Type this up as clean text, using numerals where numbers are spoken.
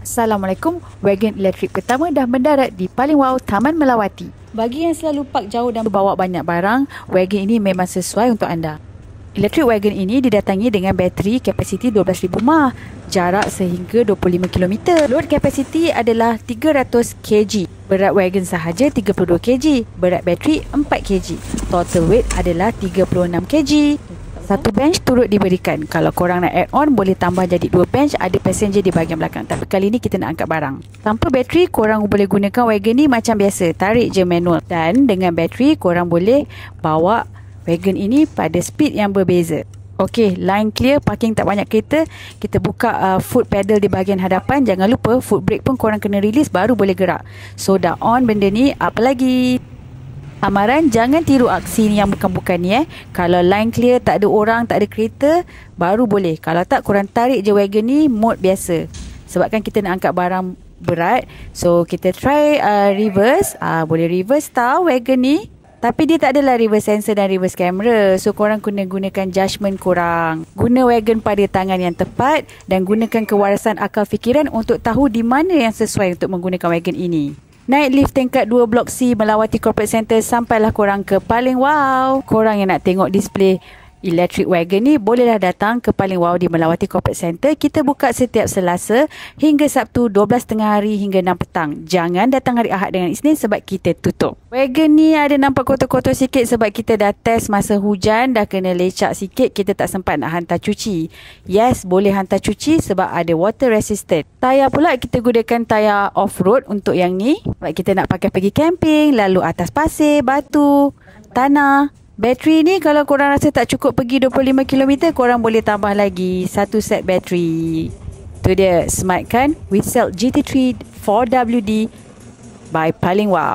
Assalamualaikum, wagon elektrik pertama dah mendarat di paling wow Taman Melawati. Bagi yang selalu park jauh dan bawa banyak barang, wagon ini memang sesuai untuk anda. Elektrik wagon ini didatangi dengan bateri kapasiti 12,000 mAh, jarak sehingga 25 km. Load kapasiti adalah 300 kg. Berat wagon sahaja 32 kg. Berat bateri 4 kg. Total weight adalah 36 kg. Satu bench turut diberikan. Kalau korang nak add on, boleh tambah jadi 2 bench. Ada passenger di bahagian belakang. Tapi kali ni kita nak angkat barang. Tanpa bateri, korang boleh gunakan wagon ni macam biasa. Tarik je manual. Dan dengan bateri, korang boleh bawa wagon ini pada speed yang berbeza. Okey, line clear, parking tak banyak kereta. Kita buka foot pedal di bahagian hadapan. Jangan lupa foot brake pun korang kena release baru boleh gerak. So dah on benda ni, apa lagi? Amaran, jangan tiru aksi ni yang bukan-bukan ni Kalau line clear, tak ada orang, tak ada kereta, baru boleh. Kalau tak, korang tarik je wagon ni mode biasa. Sebabkan kita nak angkat barang berat. So kita try reverse. Boleh reverse tau wagon ni. Tapi dia tak adalah reverse sensor dan reverse camera. So korang kena gunakan judgement korang. Guna wagon pada tangan yang tepat dan gunakan kewarasan akal fikiran untuk tahu di mana yang sesuai untuk menggunakan wagon ini. Naik lift tingkat 2 Blok C Melawati Corporate Center sampailah korang ke paling wow. Korang yang nak tengok display electric wagon ni, bolehlah datang ke paling wow di Melawati Corporate Center. Kita buka setiap Selasa hingga Sabtu 12 tengah hari hingga 6 petang. Jangan datang hari Ahad dengan Isnin sebab kita tutup. Wagon ni ada nampak kotor-kotor sikit sebab kita dah test masa hujan, dah kena lecak sikit. Kita tak sempat nak hantar cuci. Yes, boleh hantar cuci sebab ada water resistant. Tayar pula kita gunakan tayar off-road untuk yang ni. Sebab kita nak pakai pergi camping, lalu atas pasir, batu, tanah. Bateri ni kalau korang rasa tak cukup pergi 25 km, korang boleh tambah lagi satu set bateri. Tu dia, smart kan? We sell GT3 4WD by Paling Wow.